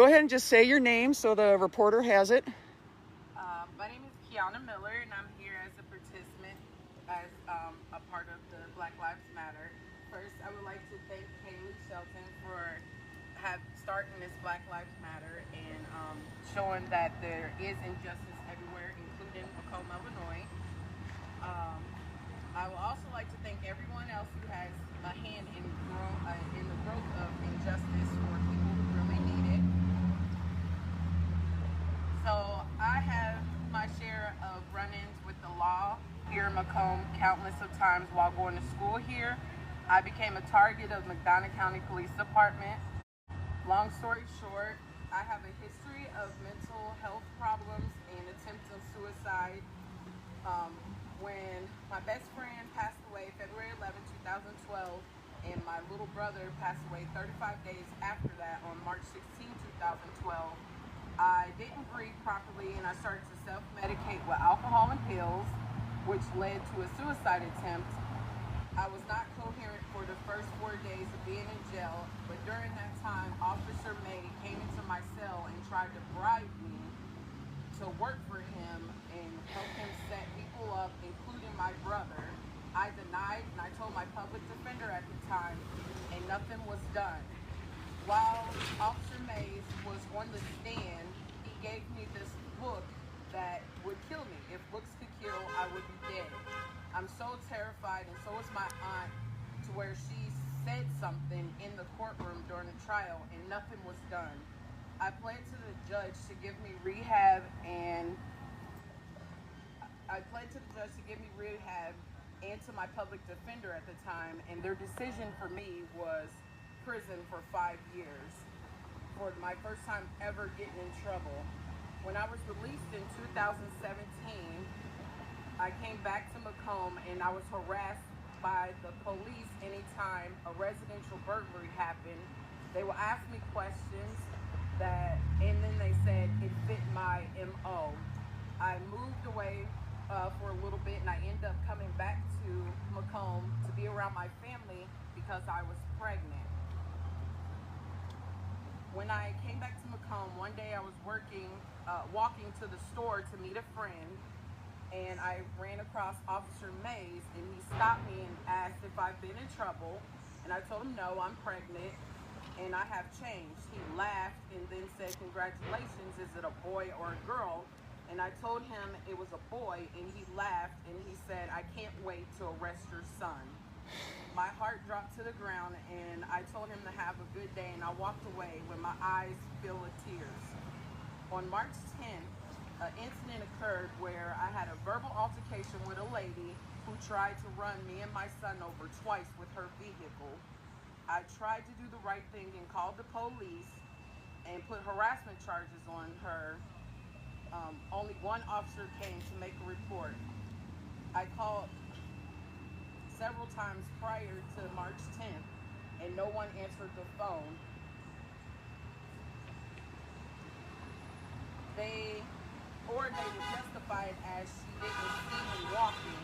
Go ahead and just say your name so the reporter has it. My name is Keianna Miller, and I'm here as a participant, as a part of the Black Lives Matter. First, I would like to thank Haley Shelton for starting this Black Lives Matter and showing that there is injustice everywhere, including Macomb, Illinois. I would also like to thank everyone else who has a hand in the growth of injustice for people who really need it. So I have my share of run-ins with the law here in Macomb countless of times while going to school here. I became a target of McDonough County Police Department. Long story short, I have a history of mental health problems and attempts of suicide. When my best friend passed away February 11, 2012, and my little brother passed away 35 days after that on March 16, 2012, I didn't breathe properly and I started to self-medicate with alcohol and pills, which led to a suicide attempt. I was not coherent for the first 4 days of being in jail, but during that time, Officer May came into my cell and tried to bribe me to work for him and help him set people up, including my brother. I denied, and I told my public defender at the time, and nothing was done. While Officer Mays was on the stand, he gave me this book that would kill me. If books could kill, I would be dead. I'm so terrified, and so is my aunt, to where she said something in the courtroom during the trial, and nothing was done. I pled to the judge to give me rehab, and to my public defender at the time, and their decision for me was prison for 5 years for my first time ever getting in trouble. When I was released in 2017, I came back to Macomb and I was harassed by the police anytime a residential burglary happened. They would ask me questions and then they said it fit my MO. I moved away for a little bit, and I ended up coming back to Macomb to be around my family because I was pregnant. When I came back to Macomb, one day I was walking to the store to meet a friend, and I ran across Officer Mays, and he stopped me and asked if I've been in trouble, and I told him no, I'm pregnant, and I have changed. He laughed and then said, "Congratulations, is it a boy or a girl?" And I told him it was a boy, and he laughed and he said, "I can't wait to arrest your son." My heart dropped to the ground, and I told him to have a good day, and I walked away with my eyes filled with tears. On March 10th, an incident occurred where I had a verbal altercation with a lady who tried to run me and my son over twice with her vehicle. I tried to do the right thing and called the police and put harassment charges on her. Only one officer came to make a report. I called several times prior to March 10th, and no one answered the phone. They were justified as she didn't see me walking.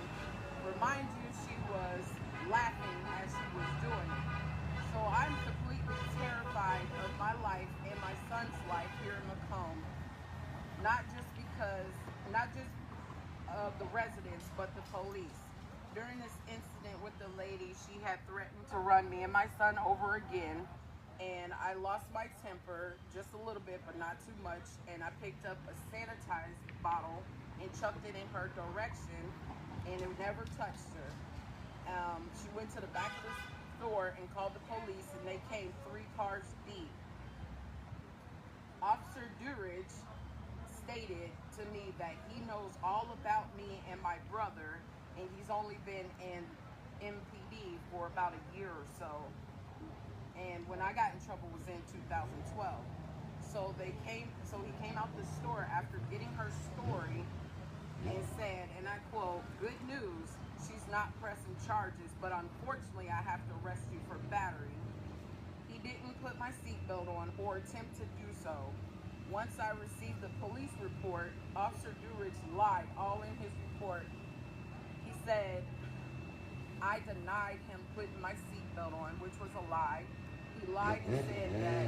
Remind you, she was laughing as she was doing it. So I'm completely terrified of my life and my son's life here in Macomb. Not just of the residents, but the police. During this incident with the lady, she had threatened to run me and my son over again, and I lost my temper just a little bit, but not too much, and I picked up a sanitized bottle and chucked it in her direction, and it never touched her. She went to the back of the store and called the police, and they came 3 cars deep. Officer Durridge stated to me that he knows all about me and my brother, and he's only been in MPD for about a year or so. And when I got in trouble was in 2012. So he came out the store after getting her story and said, and I quote, "Good news, she's not pressing charges, but unfortunately I have to arrest you for battery." He didn't put my seatbelt on or attempt to do so. Once I received the police report, Officer Durridge lied all in his report. He said I denied him putting my seatbelt on, which was a lie. He lied and said that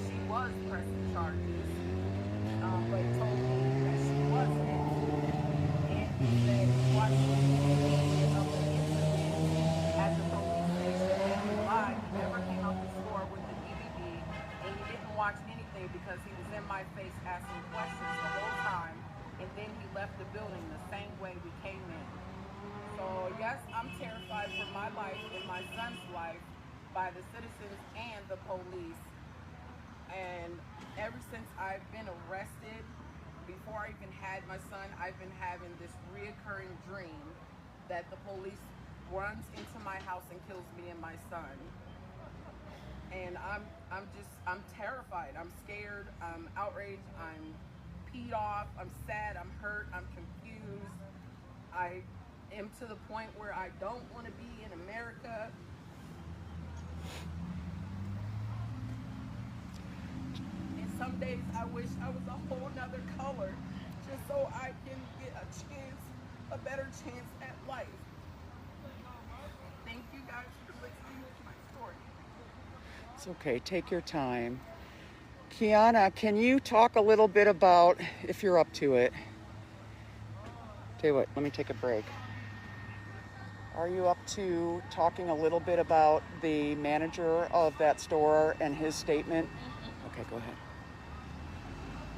she was pressing charges, but told me that she wasn't. And he said he watched the video of the incident at the police station, and he lied. He never came out the store with the DVD, and he didn't watch anything because he was in my face asking questions the whole time, and then he left the building the same way we came in. So yes, I'm terrified for my life and my son's life by the citizens and the police. And ever since I've been arrested, before I even had my son, I've been having this reoccurring dream that the police runs into my house and kills me and my son. And I'm terrified. I'm scared. I'm outraged. I'm peed off. I'm sad. I'm hurt. I'm confused. I am to the point where I don't want to be in America. And some days I wish I was a whole nother color just so I can get a better chance at life. Thank you guys for listening to my story. It's okay. Take your time. Keianna, can you talk a little bit about, if you're up to it? Tell you what, let me take a break. Are you up to talking a little bit about the manager of that store and his statement? Okay, go ahead.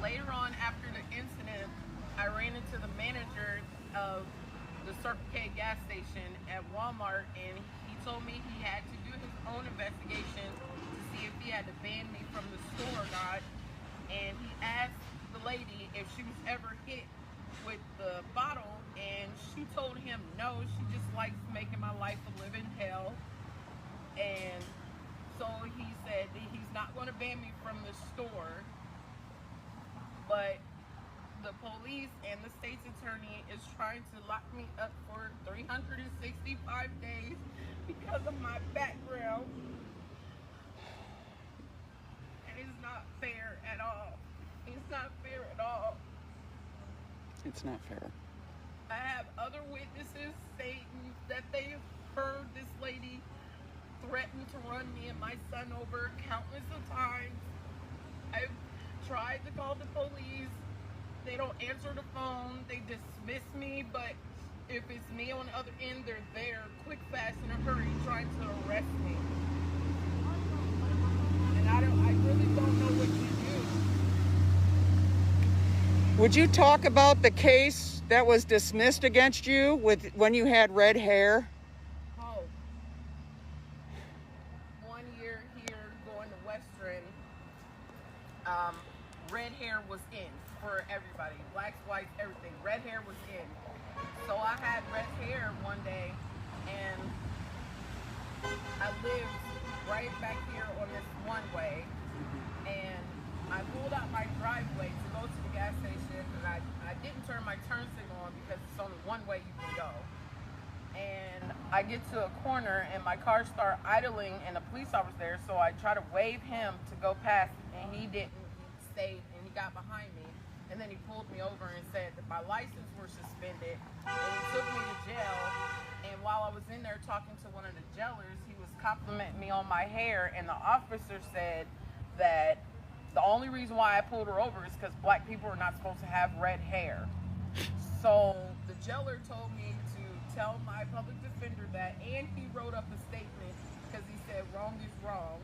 Later on, after the incident, I ran into the manager of the Circle K gas station at Walmart, and he told me he had to do his own investigation to see if he had to ban me from the store or not. And he asked the lady if she was ever hit with the bottle, and she told him no, she just likes making my life a living hell. And so he said that he's not going to ban me from the store, but the police and the state's attorney is trying to lock me up for 365 days because of my background. And it's not fair at all. It's not fair at all. It's not fair. I have other witnesses stating that they've heard this lady threaten to run me and my son over countless of times. I've tried to call the police. They don't answer the phone. They dismiss me, but if it's me on the other end, they're there, quick, fast, in a hurry, trying to arrest me. And I really don't know what to do. Would you talk about the case that was dismissed against you when you had red hair? Oh. 1 year here going to Western, red hair was in for everybody. Blacks, whites, everything. Red hair was in. So I had red hair one day, and I lived right back here on this one way, and I pulled out my driveway to go to the gas station, and I didn't turn my turn signal on because it's only one way you can go. And I get to a corner, and my car started idling, and a police officer there, so I try to wave him to go past, and he didn't. He stayed, and he got behind me, and then he pulled me over and said that my license was suspended, and he took me to jail. And while I was in there talking to one of the jailers, he was complimenting me on my hair, and the officer said that the only reason why I pulled her over is because black people are not supposed to have red hair. So the jailer told me to tell my public defender that, and he wrote up a statement because he said wrong is wrong,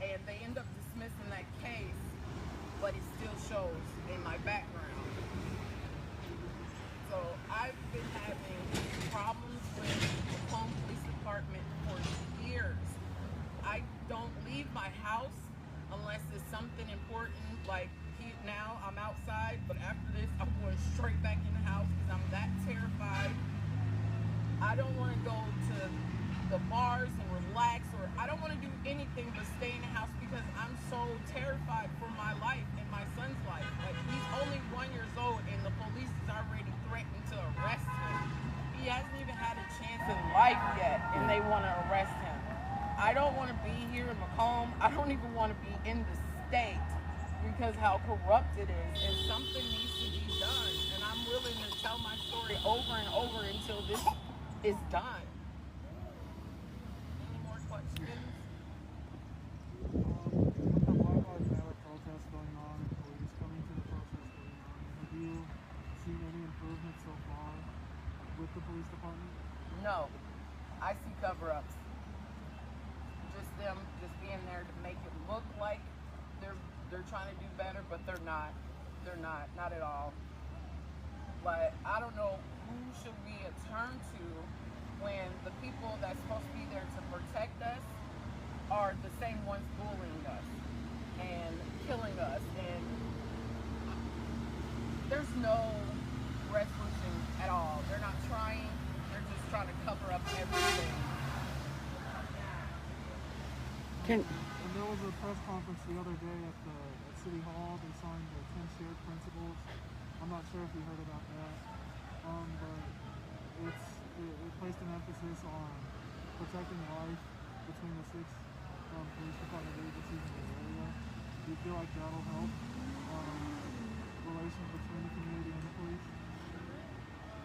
and they end up dismissing that case, but it still shows in my background. So I've been having problems with the Macomb Police Department for years. I don't leave my house unless it's something important, like now I'm outside, but after this I'm going straight back in the house because I'm that terrified. I don't want to go to the bars and relax, or I don't want to do anything but stay in the house because I'm so terrified for my life and my son's life. Like, he's only 1 year old and the police is already threatening to arrest him. He hasn't even had a chance in life yet, and they want to arrest him. I don't want to be here in Macomb. I don't even want to be in the state because how corrupt it is, and something needs to be done. And I'm willing to tell my story over and over until this is done. Any more questions? they're trying to do better, but they're not. They're not at all. But I don't know who should we turn to when the people that's supposed to be there to protect us are the same ones bullying us and killing us, and there's no resolution at all. They're not trying. They're just trying to cover up everything. And there was a press conference the other day at City Hall. They signed the 10 shared principles. I'm not sure if you heard about that, but it placed an emphasis on protecting life between the 6 police department agencies in the area. Do you feel like that'll help relations between the community and the police?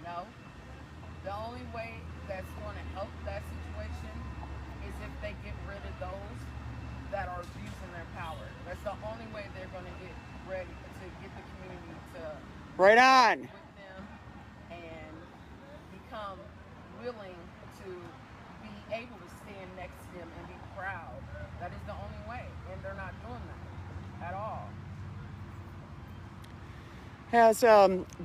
No. The only way that's going to help that situation is if they get rid of those that are abusing their power. That's the only way they're going to get ready to get the community to Right on. with them and become willing to be able to stand next to them and be proud. That is the only way, and they're not doing that at all.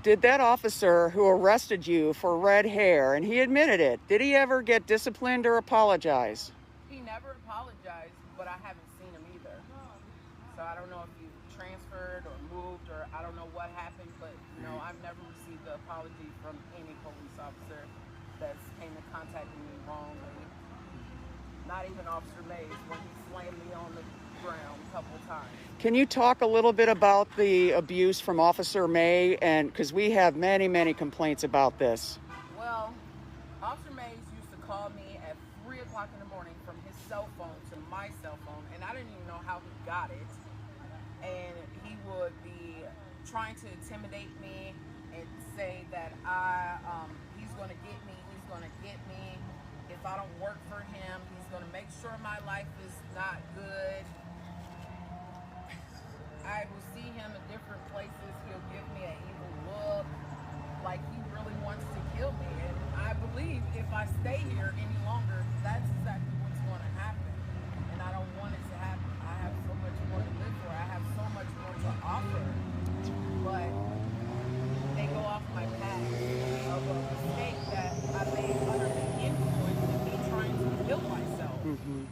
Did that officer who arrested you for red hair, and he admitted it, did he ever get disciplined or apologize? He never apologized, but I haven't seen him either. So I don't know if he transferred or moved, or I don't know what happened, but no, I've never received an apology from any police officer that's came in contact with me wrongly. Not even Officer Mays when he slammed me on the ground a couple times. Can you talk a little bit about the abuse from Officer May? And because we have many, many complaints about this. Well, Officer Mays used to call me at 3 o'clock in the morning from his cell phone to my cell phone, and I didn't even know how he got it. And he would be trying to intimidate me and say that he's going to get me, he's going to get me. If I don't work for him, he's going to make sure my life is not good. I will see him in different places. He'll give me an evil look, like he really wants to kill me. And I believe if I stay here any longer, that's exactly what's going to happen. And I don't want it to happen. I have so much more to live for. I have so much more to offer. But they go off my path of a mistake that I made under the influence of me trying to kill myself. Mm-hmm.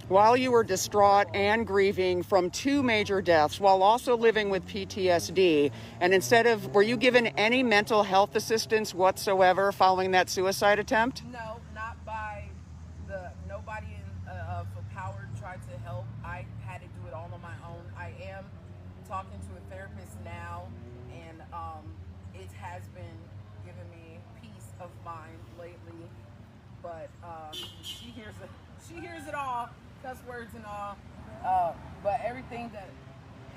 While you were distraught and grieving from 2 major deaths, while also living with PTSD, and were you given any mental health assistance whatsoever following that suicide attempt? No, not by nobody of power tried to help. I had to do it all on my own. I am talking to a therapist now, and it has been giving me peace of mind lately. But she hears it all. Cuss words and all, but everything that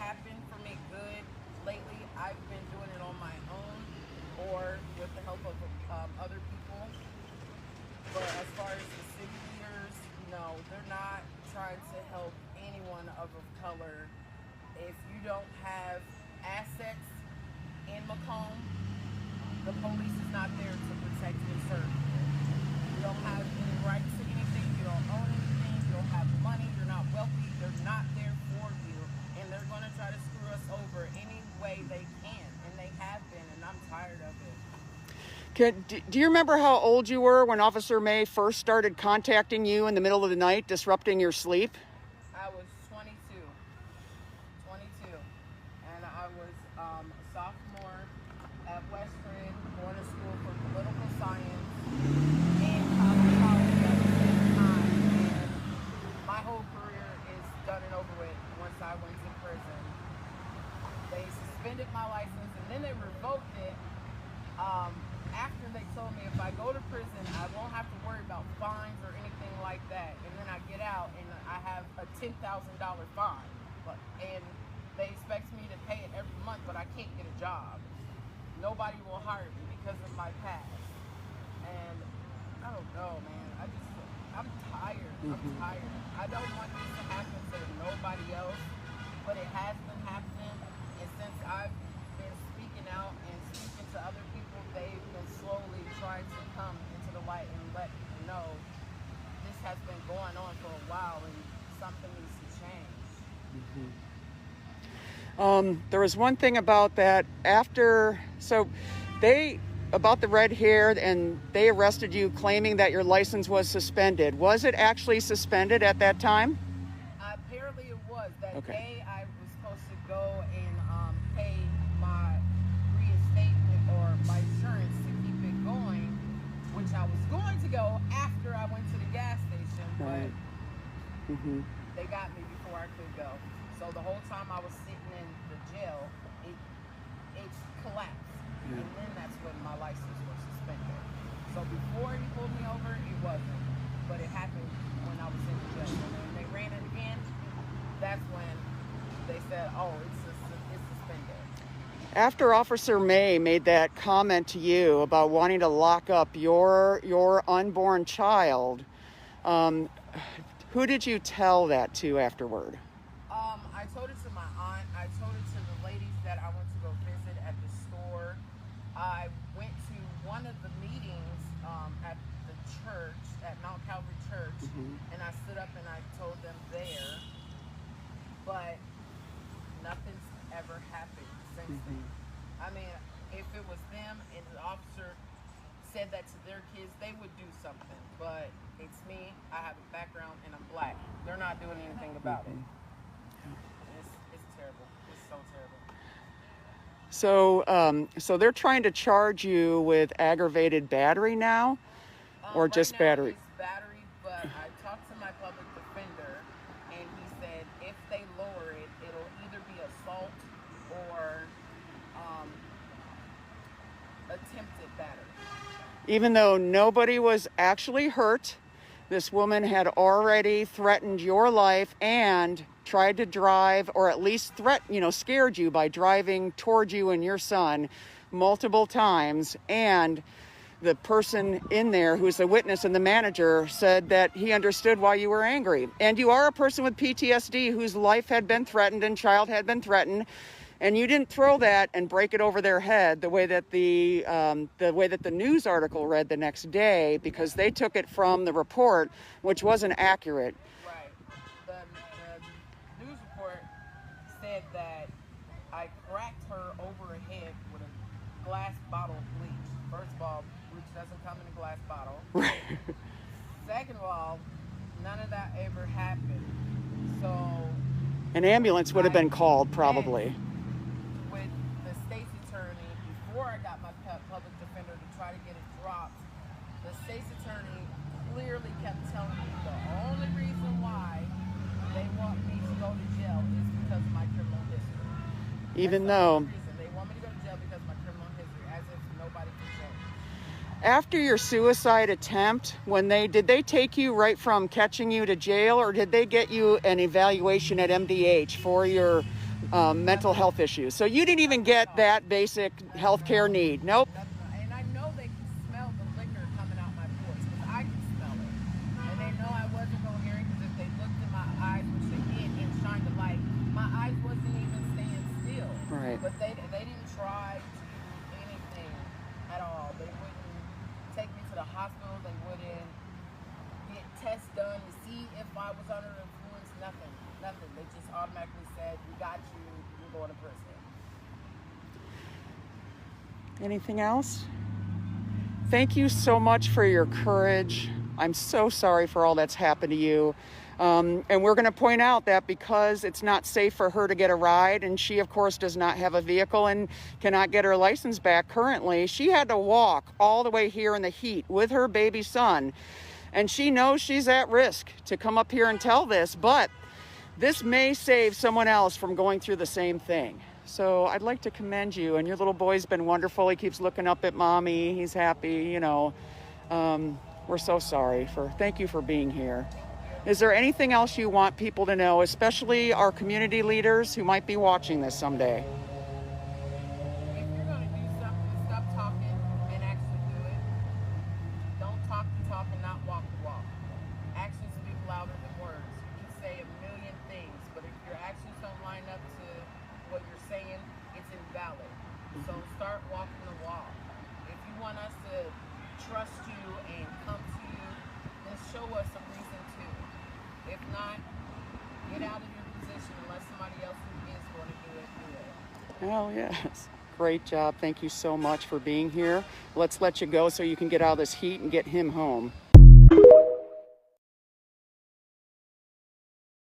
happened for me good lately, I've been doing it on my own or with the help of other people. But as far as the city leaders, no, they're not trying to help anyone of color. If you don't have assets in Macomb, the police is not there to protect and serve you. You don't have any rights to anything, you don't own anything. You don't have money, you're not wealthy, they're not there for you, and they're going to try to screw us over any way they can, and they have been, and I'm tired of it. Do you remember how old you were when Officer May first started contacting you in the middle of the night, disrupting your sleep? I was 22, and I was a sophomore at Western, going to school for political science, and college at the same time. My whole career is done and over with once I went to prison. They suspended my license and then they revoked it after they told me if I go to prison, I won't have to worry about fines or anything like that. And then I get out and I have a $10,000 fine. And they expect me to pay it every month, but I can't get a job. Nobody will hire me because of my past. And I don't know, man. I'm tired. I'm tired. I don't want this to happen to nobody else, but it has been happening. And since I've been speaking out and speaking to other people, they've been slowly trying to come into the light and let me know this has been going on for a while and something needs to change. Mm-hmm. There was one thing about that about the red hair, and they arrested you claiming that your license was suspended. Was it actually suspended at that time? Apparently it was. That Okay. day I was supposed to go and pay my reinstatement or my insurance to keep it going, which I was going to go after I went to the gas station, Right. but Mm-hmm. they got me before I could go. So the whole time I was sitting in the jail, it collapsed. Yeah. And then that's when my license was suspended. So before he pulled me over, it wasn't. But it happened when I was in the jail. And when they ran it again, that's when they said, oh, it's suspended. After Officer May made that comment to you about wanting to lock up your unborn child, who did you tell that to afterward? I told it to my aunt. I told it to the ladies that I went to go visit at the store. I went to one of the meetings at the church, at Mount Calvary Church, and I stood up and I told them there, but nothing's ever happened since then. I mean, if it was them and the officer said that to their kids, they would do something, but it's me, I have a background, and I'm black. They're not doing anything about it. It's terrible. It's so terrible. So they're trying to charge you with aggravated battery now, or just right now battery? It's battery, but I talked to my public defender, and he said if they lower it, it'll either be assault or attempted battery. Even though nobody was actually hurt, this woman had already threatened your life and tried to drive, or at least scared you by driving toward you and your son multiple times. And the person in there who's the witness and the manager said that he understood why you were angry. And you are a person with PTSD whose life had been threatened and child had been threatened. And you didn't throw that and break it over their head the way that the news article read the next day, because they took it from the report, which wasn't accurate. Right. The news report said that I cracked her over her head with a glass bottle of bleach. First of all, bleach doesn't come in a glass bottle. Second of all, none of that ever happened. So An ambulance would have been called, probably. With the state's attorney, before I got my public defender to try to get it dropped, the state's attorney clearly kept telling me the only reason why they want me to go to jail is because of my criminal history. Even That's the though only reason. They want me to go to jail because of my criminal history, as if nobody can change. after your suicide attempt, did they take you right from catching you to jail, or did they get you an evaluation at MDH for your mental health issues? So you didn't even get that basic health care need. Nope. And I know they can smell the liquor coming out my voice, because I can smell it. And they know I wasn't coherent, because if they looked in my eyes, which they did, and shined a light, my eyes wasn't even staying still. Right. But they didn't try to do anything at all. They wouldn't take me to the hospital. They wouldn't get tests done to see if I was under the influence. Nothing. They just automatically said, "We got you. You're going to prison." Anything else? Thank you so much for your courage. I'm so sorry for all that's happened to you. And we're going to point out that because it's not safe for her to get a ride, and she, of course, does not have a vehicle and cannot get her license back currently, she had to walk all the way here in the heat with her baby son. And she knows she's at risk to come up here and tell this, but this may save someone else from going through the same thing. So I'd like to commend you, and your little boy's been wonderful. He keeps looking up at mommy. He's happy, We're so sorry. Thank you for being here. Is there anything else you want people to know, especially our community leaders who might be watching this someday? If you're going to do something, stop talking and actually do it. Don't talk the talk and not walk the walk. Actions speak louder than words. You can say a million things, but if your actions don't line up to what you're saying, it's invalid. So start walking the walk. If you want us to trust you and come to you, then show us a reason to. If not, get out of your position and let somebody else who is going to do it do it. Oh, yes. Great job. Thank you so much for being here. Let's let you go so you can get out of this heat and get him home.